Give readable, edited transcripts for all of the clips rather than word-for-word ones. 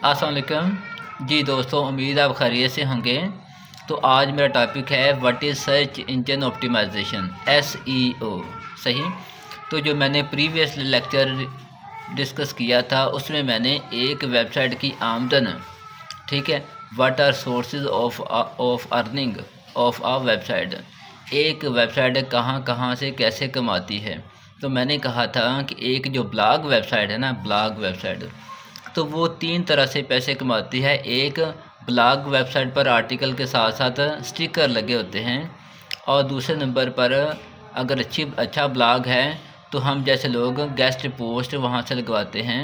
अस्सलाम वालेकुम जी दोस्तों, उम्मीद आप खैरियत से होंगे। तो आज मेरा टॉपिक है what is search engine optimization SEO। सही। तो जो मैंने प्रीवियस लेक्चर डिस्कस किया था उसमें मैंने एक वेबसाइट की आमदन, ठीक है, what are sources of earning of a website, एक वेबसाइट कहाँ कहाँ से कैसे कमाती है। तो मैंने कहा था कि एक जो ब्लॉग वेबसाइट है ना, ब्लॉग वेबसाइट, तो वो 3 तरह से पैसे कमाती है। एक, ब्लॉग वेबसाइट पर आर्टिकल के साथ साथ स्टिकर लगे होते हैं, और दूसरे नंबर पर अगर अच्छा ब्लॉग है तो हम जैसे लोग गेस्ट पोस्ट वहाँ से लगवाते हैं,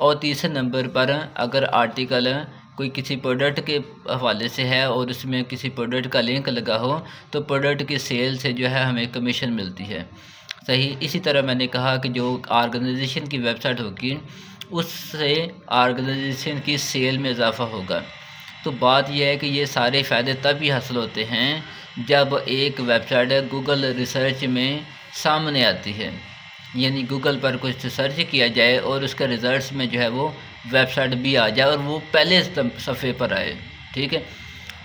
और तीसरे नंबर पर अगर आर्टिकल कोई किसी प्रोडक्ट के हवाले से है और उसमें किसी प्रोडक्ट का लिंक लगा हो तो प्रोडक्ट की सेल से जो है हमें कमीशन मिलती है। सही। इसी तरह मैंने कहा कि जो ऑर्गेनाइजेशन की वेबसाइट होगी उससे ऑर्गेनाइजेशन की सेल में इजाफ़ा होगा। तो बात यह है कि ये सारे फ़ायदे तभी हासिल होते हैं जब एक वेबसाइट गूगल रिसर्च में सामने आती है, यानी गूगल पर कुछ सर्च किया जाए और उसके रिज़ल्ट्स में जो है वो वेबसाइट भी आ जाए और वो पहले सफ़े पर आए। ठीक है।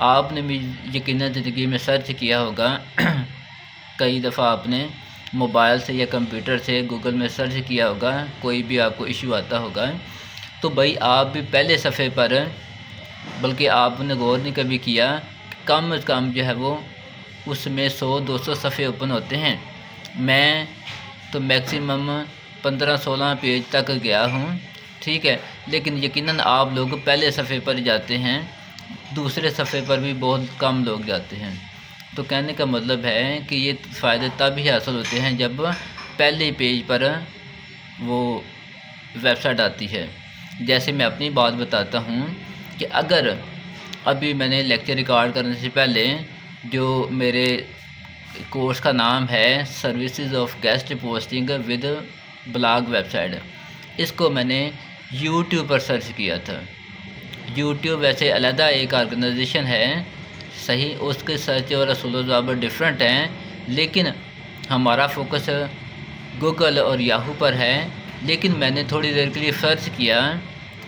आपने भी यकीनन ज़िंदगी में सर्च किया होगा कई दफ़ा आपने मोबाइल से या कंप्यूटर से गूगल में सर्च किया होगा, कोई भी आपको इशू आता होगा तो भाई आप भी पहले सफ़े पर, बल्कि आपने गौर नहीं कभी किया, कम से कम जो है वो उसमें 100-200 सफ़े ओपन होते हैं। मैं तो मैक्सिमम 15-16 पेज तक गया हूँ, ठीक है, लेकिन यकीनन आप लोग पहले सफ़े पर जाते हैं, दूसरे सफ़े पर भी बहुत कम लोग जाते हैं। तो कहने का मतलब है कि ये फ़ायदे तब ही हासिल होते हैं जब पहले पेज पर वो वेबसाइट आती है। जैसे मैं अपनी बात बताता हूँ कि अगर अभी मैंने लेक्चर रिकॉर्ड करने से पहले जो मेरे कोर्स का नाम है services of guest posting with blog website, इसको मैंने यूट्यूब पर सर्च किया था। यूट्यूब वैसे अलग एक ऑर्गेनाइजेशन है, सही, उसके सर्च और रसूल डिफरेंट हैं, लेकिन हमारा फोकस गूगल और याहू पर है। लेकिन मैंने थोड़ी देर के लिए सर्च किया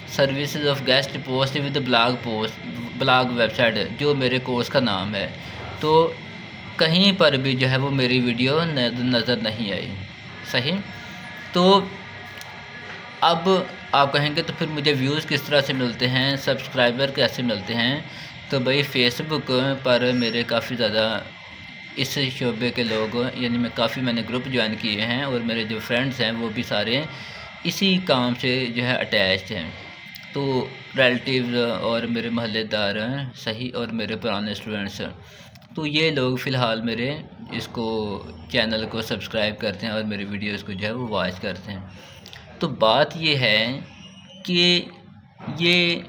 services of guest post with blog website, जो मेरे कोर्स का नाम है, तो कहीं पर भी जो है वो मेरी वीडियो नज़र नहीं आई। सही। तो अब आप कहेंगे तो फिर मुझे व्यूज़ किस तरह से मिलते हैं, सब्सक्राइबर कैसे मिलते हैं। तो भाई फेसबुक पर मेरे काफ़ी ज़्यादा इस शोबे के लोग, यानी मैंने ग्रुप ज्वाइन किए हैं और मेरे जो फ्रेंड्स हैं वो भी सारे इसी काम से जो है अटैच्ड हैं। तो रिलेटिव्स और मेरे महल्लेदार, सही, और मेरे पुराने स्टूडेंट्स, तो ये लोग फ़िलहाल मेरे इसको चैनल को सब्सक्राइब करते हैं और मेरे वीडियोज़ को जो है वो वॉच करते हैं। तो बात ये है कि ये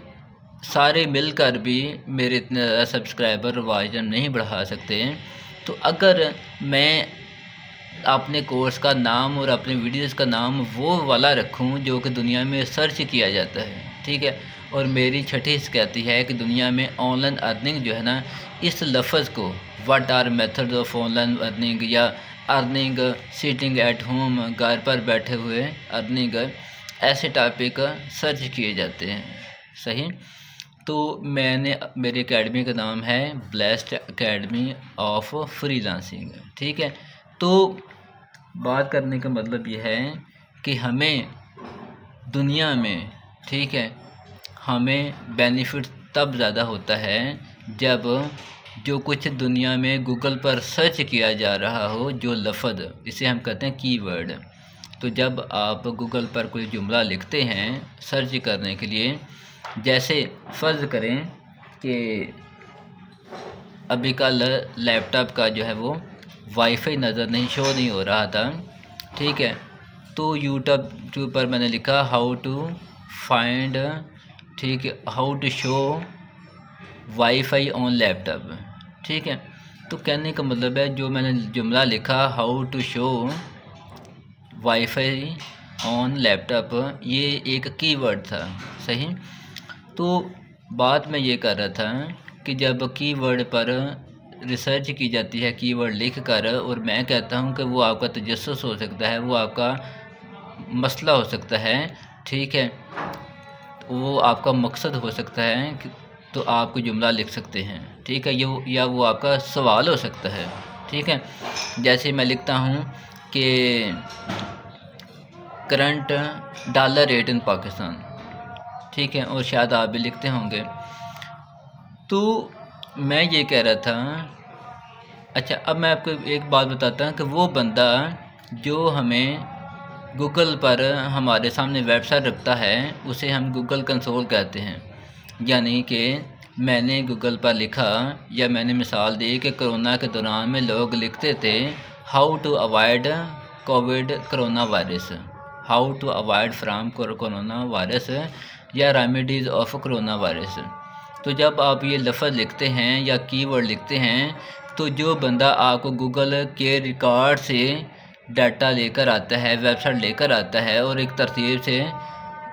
सारे मिलकर भी मेरे इतने ज़्यादा सब्सक्राइबर वॉच नहीं बढ़ा सकते। तो अगर मैं अपने कोर्स का नाम और अपने वीडियोज़ का नाम वो वाला रखूं जो कि दुनिया में सर्च किया जाता है, ठीक है, और मेरी छठी हिस्स कहती है कि दुनिया में ऑनलाइन अर्निंग जो है ना, इस लफ्ज़ को what are methods of online earning या अर्निंग सिटिंग एट होम, घर पर बैठे हुए अर्निंग, ऐसे टॉपिक सर्च किए जाते हैं। सही। तो मेरी एकेडमी का नाम है ब्लेस्ड एकेडमी ऑफ फ्रीलांसिंग, ठीक है। तो बात करने का मतलब ये है कि हमें दुनिया में, ठीक है, हमें बेनिफिट तब ज़्यादा होता है जब जो कुछ दुनिया में गूगल पर सर्च किया जा रहा हो, जो लफ्ज़, इसे हम कहते हैं कीवर्ड। तो जब आप गूगल पर कोई जुमला लिखते हैं सर्च करने के लिए, जैसे फ़र्ज़ करें कि अभी कल लैपटॉप का जो है वो वाईफाई नज़र नहीं, शो नहीं हो रहा था, ठीक है, तो यूट्यूब पर मैंने लिखा हाउ टू फाइंड, ठीक है, how to show wifi on laptop, ठीक है। तो कहने का मतलब है जो मैंने जुमला लिखा how to show wifi on laptop, ये एक कीवर्ड था। सही। तो बात मैं ये कर रहा था कि जब कीवर्ड पर रिसर्च की जाती है, कीवर्ड लिख कर, और मैं कहता हूँ कि वो आपका तजस्सुस हो सकता है, वो आपका मसला हो सकता है, ठीक है, वो आपका मकसद हो सकता है कि तो आप कोई जुमला लिख सकते हैं, ठीक है। ये या वो आपका सवाल हो सकता है, ठीक है। जैसे मैं लिखता हूँ कि current dollar rate in Pakistan, ठीक है, और शायद आप भी लिखते होंगे। तो मैं ये कह रहा था, अच्छा अब मैं आपको एक बात बताता हूँ कि वो बंदा जो हमें गूगल पर हमारे सामने वेबसाइट रखता है उसे हम गूगल कंसोल कहते हैं। यानी कि मैंने गूगल पर लिखा या मैंने मिसाल दी कि कोरोना के दौरान में लोग लिखते थे how to avoid corona virus, how to avoid from corona virus या रेमेडीज़ ऑफ कोरोना वायरस। तो जब आप ये लफ्ज़ लिखते हैं या कीवर्ड लिखते हैं तो जो बंदा आपको गूगल के रिकॉर्ड से डाटा लेकर आता है, वेबसाइट लेकर आता है और एक तरतीब से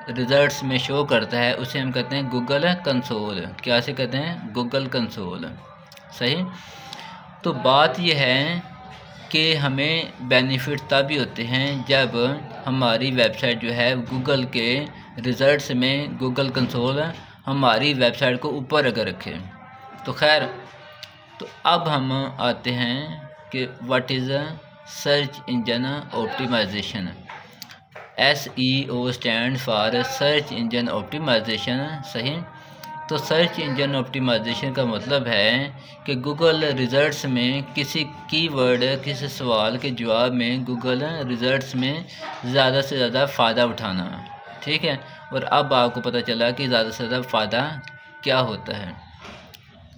रिज़ल्ट्स में शो करता है, उसे हम कहते हैं गूगल कंसोल। क्या से कहते हैं? गूगल कंसोल, सही। तो बात यह है कि हमें बेनिफिट तभी होते हैं जब हमारी वेबसाइट जो है गूगल के रिज़ल्ट्स में गूगल कंसोल हमारी वेबसाइट को ऊपर अगर रखे। तो खैर, तो अब हम आते हैं कि what is search engine optimization. SEO stand for search engine optimization, सही। तो सर्च इंजन ऑप्टिमाइजेशन का मतलब है कि गूगल रिज़ल्ट्स में किसी कीवर्ड, किसी सवाल के जवाब में गूगल रिज़ल्ट्स में ज़्यादा से ज़्यादा फ़ायदा उठाना, ठीक है। और अब आपको पता चला कि ज़्यादा से ज़्यादा फ़ायदा क्या होता है,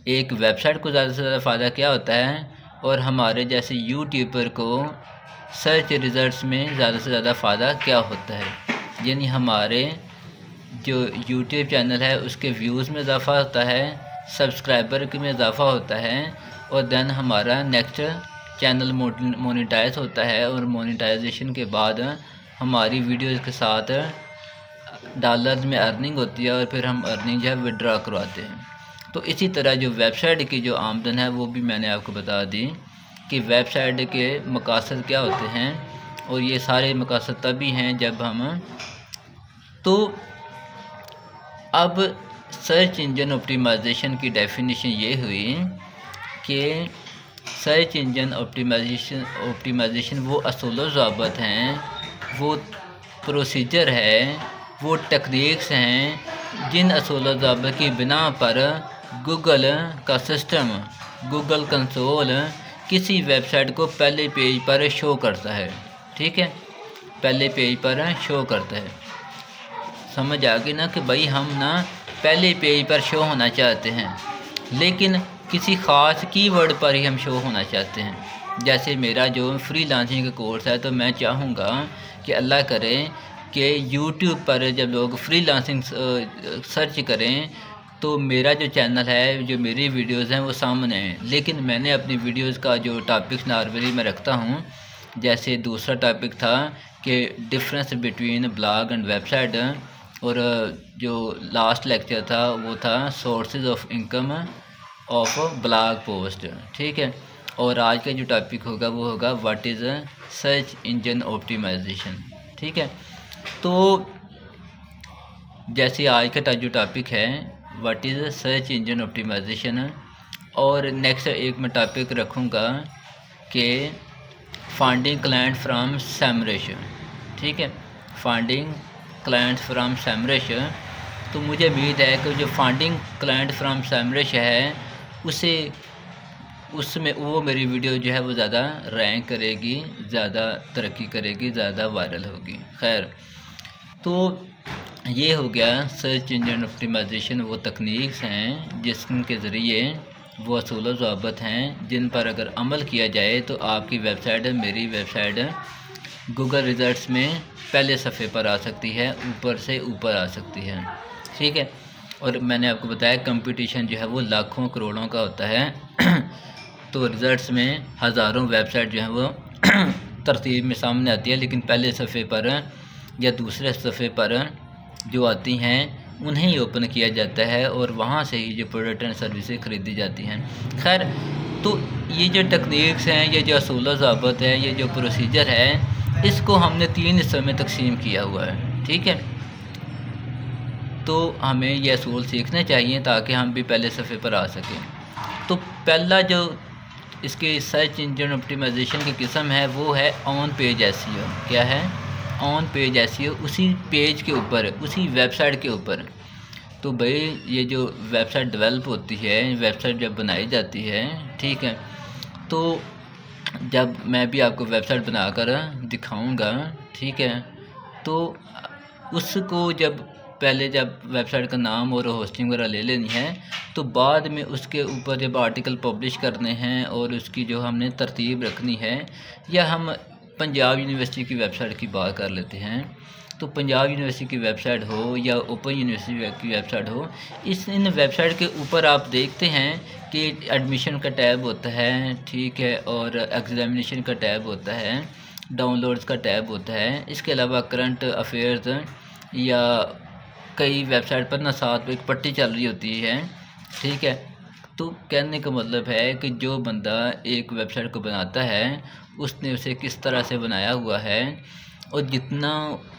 एक वेबसाइट को ज़्यादा से ज़्यादा फ़ायदा क्या होता है, और हमारे जैसे यूट्यूबर को सर्च रिज़ल्ट्स में ज़्यादा से ज़्यादा फ़ायदा क्या होता है। यानी हमारे जो यूट्यूब चैनल है उसके व्यूज़ में इजाफ़ा होता है, सब्सक्राइबर में इजाफ़ा होता है, और देन हमारा नेक्स्ट चैनल मोनेटाइज होता है, और मोनेटाइजेशन के बाद हमारी वीडियोज़ के साथ डॉलर्स में अर्निंग होती है, और फिर हम अर्निंग जो है विड्रॉ करवाते हैं। तो इसी तरह जो वेबसाइट की जो आमदन है वो भी मैंने आपको बता दी कि वेबसाइट के मकासद क्या होते हैं, और ये सारे मकासद तभी हैं जब हम। तो अब सर्च इंजन ऑप्टिमाइजेशन की डेफिनेशन ये हुई कि सर्च इंजन ऑप्टिमाइजेशन वो असूल व ज़ाबित हैं, वो प्रोसीजर है, वो टेक्निक्स हैं जिन असूल व ज़ाबित की बिना पर गूगल का सिस्टम, गूगल कंसोल किसी वेबसाइट को पहले पेज पर शो करता है, ठीक है, पहले पेज पर शो करता है। समझ आ गई ना कि भाई हम ना पहले पेज पर शो होना चाहते हैं, लेकिन किसी ख़ास कीवर्ड पर ही हम शो होना चाहते हैं। जैसे मेरा जो फ्रीलांसिंग का कोर्स है, तो मैं चाहूँगा कि अल्लाह करे कि यूट्यूब पर जब लोग फ्रीलांसिंग सर्च करें तो मेरा जो चैनल है, जो मेरी वीडियोज़ हैं वो सामने हैं। लेकिन मैंने अपनी वीडियोज़ का जो टॉपिक्स नॉर्मली मैं रखता हूँ, जैसे दूसरा टॉपिक था कि difference between blog and website, और जो लास्ट लेक्चर था वो था sources of income of blog post, ठीक है। और आज का जो टॉपिक होगा वो होगा what is search engine optimization, ठीक है। तो जैसे आज का जो टॉपिक है what is search engine optimization, और नेक्स्ट एक मैं टॉपिक रखूँगा कि फाइंडिंग क्लाइंट फ्रॉम सेमरश, ठीक है, फाइंडिंग क्लाइंट फ्रॉम सेमरश। तो मुझे उम्मीद है कि जो फाइंडिंग क्लाइंट फ्रॉम सेमरश है उसमें वो मेरी वीडियो जो है वो ज़्यादा रैंक करेगी, ज़्यादा तरक्की करेगी, ज़्यादा वायरल होगी। खैर, तो ये हो गया सर्च इंजन ऑप्टिमाइजेशन, वो तकनीक्स हैं जिसके ज़रिए वो असूल व ज़ाबित हैं जिन पर अगर अमल किया जाए तो आपकी वेबसाइट, मेरी वेबसाइट गूगल रिज़ल्ट्स में पहले सफ़े पर आ सकती है, ऊपर से ऊपर आ सकती है, ठीक है। और मैंने आपको बताया कंपटीशन जो है वो लाखों करोड़ों का होता है। तो रिज़ल्ट्स में हज़ारों वेबसाइट जो है वो तरतीब में सामने आती है, लेकिन पहले सफ़े पर या दूसरे सफ़े पर जो आती हैं उन्हें ही ओपन किया जाता है, और वहाँ से ही जो प्रोडक्ट एंड सर्विसेज ख़रीदी जाती हैं। खैर, तो ये जो टेक्निक्स हैं, ये जो असूल व ज़ाबित है, ये जो प्रोसीजर है, इसको हमने 3 हिस्सों में तकसीम किया हुआ है, ठीक है। तो तो हमें ये असूल सीखने चाहिए ताकि हम भी पहले सफ़े पर आ सकें। तो पहला जो इसके सर्च इंजन ऑप्टिमाइजेशन की किस्म है वो है ऑन पेज एसईओ। क्या है? ऑन पेज एसईओ, उसी पेज के ऊपर, उसी वेबसाइट के ऊपर। तो भाई ये जो वेबसाइट डेवलप होती है, वेबसाइट जब बनाई जाती है, ठीक है, तो जब मैं भी आपको वेबसाइट बनाकर दिखाऊंगा, ठीक है, तो उसको जब वेबसाइट का नाम और होस्टिंग वगैरह ले लेनी है, तो बाद में उसके ऊपर जब आर्टिकल पब्लिश करने हैं और उसकी जो हमने तरतीब रखनी है, या हम पंजाब यूनिवर्सिटी की वेबसाइट की बात कर लेते हैं, तो पंजाब यूनिवर्सिटी की वेबसाइट हो या ओपन यूनिवर्सिटी की वेबसाइट हो, इन वेबसाइट के ऊपर आप देखते हैं कि एडमिशन का टैब होता है, ठीक है, और एग्ज़ामिनेशन का टैब होता है, डाउनलोड्स का टैब होता है। इसके अलावा करंट अफेयर्स या कई वेबसाइट पर ना साथ में एक पट्टी चल रही होती है, ठीक है। तो कहने का मतलब है कि जो बंदा एक वेबसाइट को बनाता है उसने उसे किस तरह से बनाया हुआ है, और जितना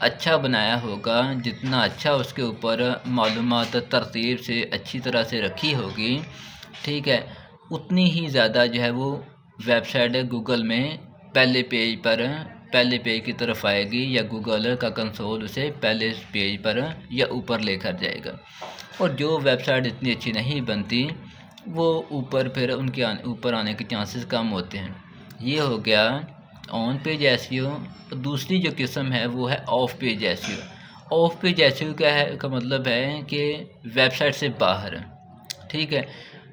अच्छा बनाया होगा, जितना अच्छा उसके ऊपर मालूमात तरतीब से अच्छी तरह से रखी होगी, ठीक है, उतनी ही ज़्यादा जो है वो वेबसाइट गूगल में पहले पेज की तरफ आएगी, या गूगल का कंसोल उसे पहले पेज पर या ऊपर लेकर जाएगा। और जो वेबसाइट इतनी अच्छी नहीं बनती वो ऊपर फिर उनके ऊपर आने के चांसेस कम होते हैं। ये हो गया ऑन पेज एसईओ। दूसरी जो किस्म है वो है of page SEO. Of page SEO क्या है का मतलब है कि वेबसाइट से बाहर, ठीक है।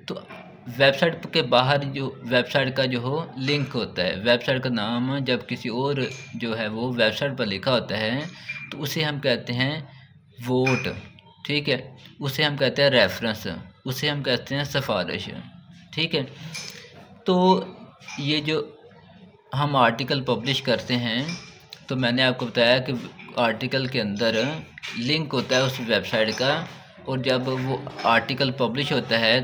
तो वेबसाइट के बाहर जो वेबसाइट का जो हो लिंक होता है, वेबसाइट का नाम जब किसी और जो है वो वेबसाइट पर लिखा होता है तो उसे हम कहते हैं वोट, ठीक है, उसे हम कहते हैं रेफरेंस, उसे हम कहते हैं सिफारिश, ठीक है। तो ये जो हम आर्टिकल पब्लिश करते हैं, तो मैंने आपको बताया कि आर्टिकल के अंदर लिंक होता है उस वेबसाइट का, और जब वो आर्टिकल पब्लिश होता है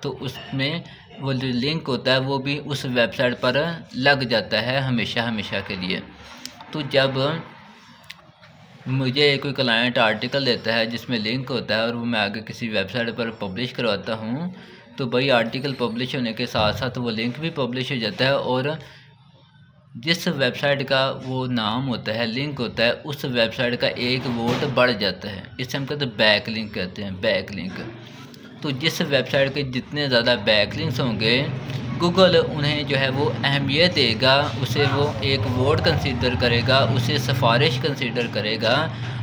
तो उसमें वो जो लिंक होता है वो भी उस वेबसाइट पर लग जाता है हमेशा के लिए। तो जब मुझे कोई क्लाइंट आर्टिकल देता है जिसमें लिंक होता है और वो मैं आगे किसी वेबसाइट पर पब्लिश करवाता हूँ, तो भाई आर्टिकल पब्लिश होने के साथ साथ वो लिंक भी पब्लिश हो जाता है, और जिस वेबसाइट का वो नाम होता है, लिंक होता है, उस वेबसाइट का एक वोट बढ़ जाता है। इसे हम कहते हैं बैक लिंक कहते हैं, बैक लिंक। तो जिस वेबसाइट के जितने ज़्यादा बैक लिंक्स होंगे, गूगल उन्हें जो है वो अहमियत देगा, उसे वो एक वोट कंसीडर करेगा, उसे सिफारिश कंसीडर करेगा,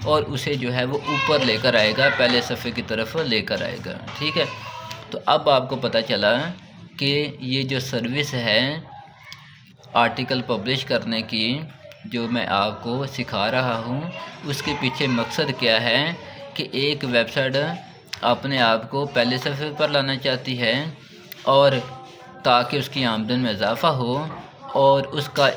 और उसे जो है वो ऊपर लेकर आएगा, पहले सफ़े की तरफ लेकर आएगा, ठीक है। तो अब आपको पता चला कि ये जो सर्विस है आर्टिकल पब्लिश करने की, जो मैं आपको सिखा रहा हूँ, उसके पीछे मकसद क्या है कि एक वेबसाइट अपने आप को पहले सफ़े पर लाना चाहती है, और ताकि उसकी आमदन में इजाफ़ा हो, और उसका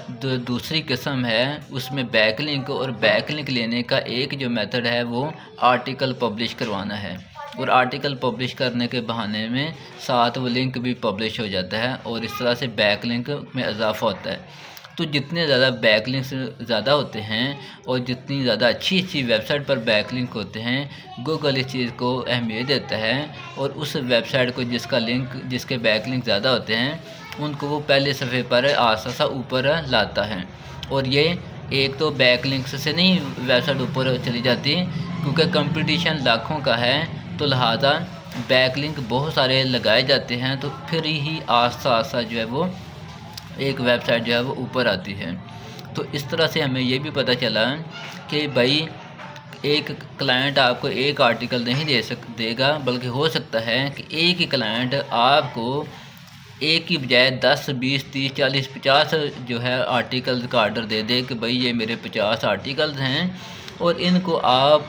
दूसरी किस्म है उसमें बैकलिंक, और बैकलिंक लेने का एक जो मेथड है वो आर्टिकल पब्लिश करवाना है, और आर्टिकल पब्लिश करने के बहाने में साथ वो लिंक भी पब्लिश हो जाता है, और इस तरह से बैकलिंक में इजाफ़ा होता है। तो जितने ज़्यादा बैकलिंक्स ज़्यादा होते हैं और जितनी ज़्यादा अच्छी वेबसाइट पर बैकलिंक होते हैं, गूगल इस चीज़ को अहमियत देता है, और उस वेबसाइट को जिसके बैकलिंक ज़्यादा होते हैं उनको वो पहले सफ़े पर आसा ऊपर लाता है। और ये एक तो बैकलिंक्स से नहीं वेबसाइट ऊपर चली जाती, क्योंकि कंपटीशन लाखों का है, तो लिहाजा बैकलिंक बहुत सारे लगाए जाते हैं, तो फिर ही आस्ता जो है वो एक वेबसाइट जो है वो ऊपर आती है। तो इस तरह से हमें ये भी पता चला कि भाई एक क्लाइंट आपको एक आर्टिकल नहीं देगा, बल्कि हो सकता है कि एक ही क्लाइंट आपको एक की बजाय 10, 20, 30, 40, 50 जो है आर्टिकल का आर्डर दे दे कि भाई ये मेरे 50 आर्टिकल्स हैं, और इनको आप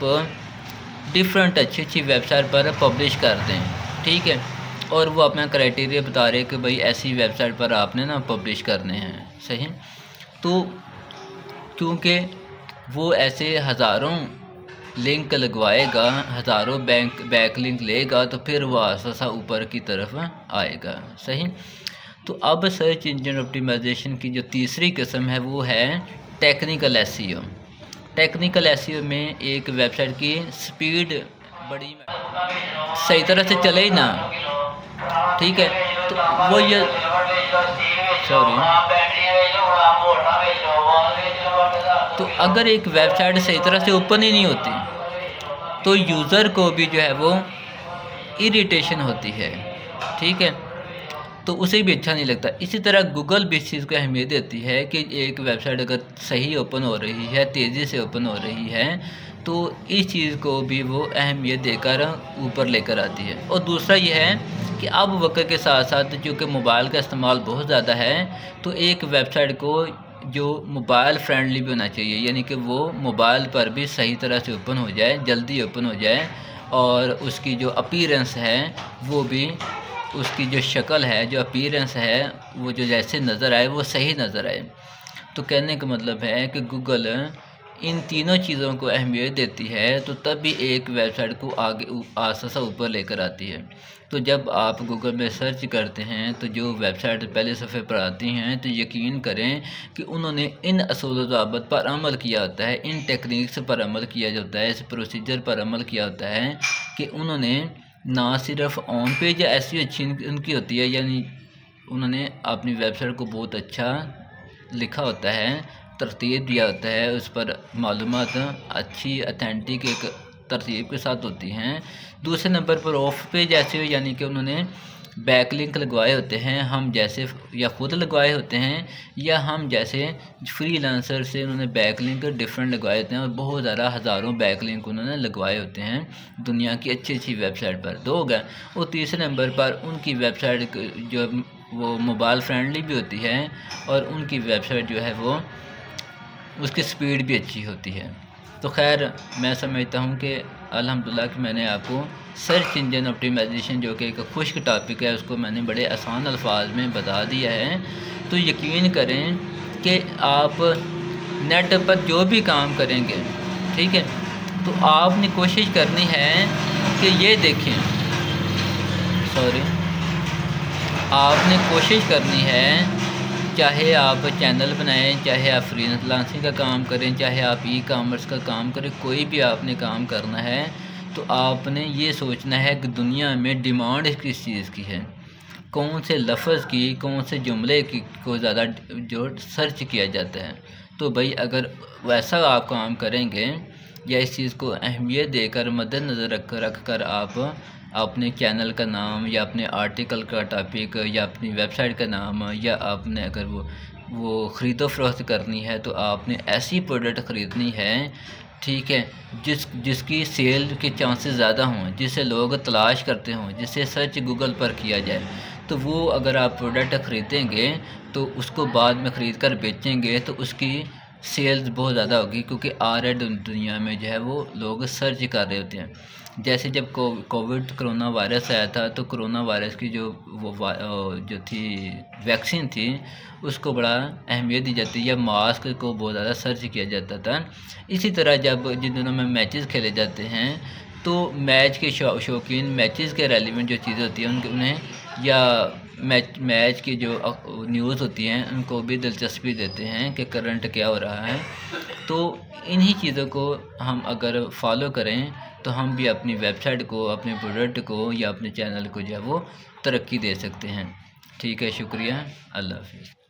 डिफरेंट अच्छी वेबसाइट पर पब्लिश कर दें, ठीक है। और वो अपना क्राइटेरिया बता रहे कि भाई ऐसी वेबसाइट पर आपने ना पब्लिश करने हैं, सही। तो क्योंकि वो ऐसे हज़ारों लिंक लगवाएगा, हज़ारों बैक लिंक लेगा, तो फिर वो आसा ऊपर की तरफ आएगा, सही। तो अब सर्च इंजन ऑप्टिमाइजेशन की जो तीसरी किस्म है वो है टेक्निकल एसईओ। टेक्निकल एसईओ में एक वेबसाइट की स्पीड बड़ी सही तरह से चले ही ना, ठीक है। तो वो ये सॉरी, तो अगर एक वेबसाइट सही तरह से ओपन ही नहीं होती तो यूज़र को भी जो है वो इरिटेशन होती है, ठीक है, तो उसे भी अच्छा नहीं लगता। इसी तरह गूगल भी इस चीज़ को अहमियत देती है कि एक वेबसाइट अगर सही ओपन हो रही है, तेज़ी से ओपन हो रही है, तो इस चीज़ को भी वो अहमियत देकर ऊपर लेकर आती है। और दूसरा ये है कि अब वक्त के साथ साथ चूँकि मोबाइल का इस्तेमाल बहुत ज़्यादा है, तो एक वेबसाइट को जो मोबाइल फ्रेंडली भी होना चाहिए, यानी कि वो मोबाइल पर भी सही तरह से ओपन हो जाए, जल्दी ओपन हो जाए, और उसकी जो अपीयरेंस है वो भी, उसकी जो शक्ल है, जो अपीयरेंस है, वो जो जैसे नज़र आए वो सही नज़र आए। तो कहने का मतलब है कि गूगल इन तीनों चीज़ों को अहमियत देती है, तो तब भी एक वेबसाइट को आगे आसा ऊपर लेकर आती है। तो जब आप गूगल में सर्च करते हैं तो जो वेबसाइट पहले सफ़े पर आती हैं, तो यकीन करें कि उन्होंने इन असूल व ज़ाबित पर अमल किया होता है, इन टेक्निक्स पर अमल किया जाता है, इस प्रोसीजर पर अमल किया होता है कि उन्होंने ना सिर्फ ऑन पेज ऐसी अच्छी उनकी होती है, यानी उन्होंने अपनी वेबसाइट को बहुत अच्छा लिखा होता है, तरतीब दिया होता है, उस पर मालूमात अच्छी अथेंटिक एक तरतीब के साथ होती हैं। दूसरे नंबर पर ऑफ पेज ऐसे, यानी कि उन्होंने बैकलिंक लगवाए होते हैं, हम जैसे या ख़ुद लगवाए होते हैं, या हम जैसे फ्रीलांसर से उन्होंने बैकलिंक डिफरेंट लगवाए होते हैं, और बहुत ज़्यादा हज़ारों बैकलिंक उन्होंने लगवाए होते हैं दुनिया की अच्छी अच्छी वेबसाइट पर। दो हो गए। और तीसरे नंबर पर उनकी वेबसाइट जो वो मोबाइल फ्रेंडली भी होती है, और उनकी वेबसाइट जो है वो उसकी स्पीड भी अच्छी होती है। तो खैर मैं समझता हूँ कि अल्हम्दुलिल्लाह कि मैंने आपको सर्च इंजन ऑप्टिमाइजेशन, जो कि एक खुश्क टॉपिक है, उसको मैंने बड़े आसान अल्फाज में बता दिया है। तो यकीन करें कि आप नेट पर जो भी काम करेंगे, ठीक है, तो आपने कोशिश करनी है कि ये देखें, सॉरी, आपने कोशिश करनी है, चाहे आप चैनल बनाएं, चाहे आप फ्रीलांसिंग का काम करें, चाहे आप ई कॉमर्स का काम करें, कोई भी आपने काम करना है, तो आपने ये सोचना है कि दुनिया में डिमांड किस चीज़ की है, कौन से लफ्ज़ की, कौन से जुमले की को ज़्यादा जो सर्च किया जाता है। तो भाई अगर वैसा आप काम करेंगे, या इस चीज़ को अहमियत देकर मद्देनज़र रख कर आप अपने चैनल का नाम, या अपने आर्टिकल का टॉपिक, या अपनी वेबसाइट का नाम, या आपने अगर वो ख़रीदो फरोख्त करनी है, तो आपने ऐसी प्रोडक्ट ख़रीदनी है, ठीक है, जिसकी सेल के चांसेस ज़्यादा हों, जिसे लोग तलाश करते हों, जिसे सर्च गूगल पर किया जाए। तो वो अगर आप प्रोडक्ट ख़रीदेंगे तो उसको बाद में ख़रीद कर बेचेंगे, तो उसकी सेल्स बहुत ज़्यादा होगी, क्योंकि ऑलरेडी दुनिया में जो है वो लोग सर्च कर रहे होते हैं। जैसे जब कोविड कोरोना वायरस आया था, तो कोरोना वायरस की जो जो थी वैक्सीन थी, उसको बड़ा अहमियत दी जाती है, या मास्क को बहुत ज़्यादा सर्च किया जाता था। इसी तरह जब जिन दिनों में मैचेस खेले जाते हैं, तो मैच के शौकीन मैचेस के रेलिवेंट जो चीज़ें होती हैं उन्हें, या मैच की जो न्यूज़ होती हैं, उनको भी दिलचस्पी देते हैं कि करंट क्या हो रहा है। तो इन्हीं चीज़ों को हम अगर फॉलो करें, तो हम भी अपनी वेबसाइट को, अपने प्रोडक्ट को, या अपने चैनल को जो है वो तरक्की दे सकते हैं। ठीक है, शुक्रिया, अल्लाह हाफ़िज़।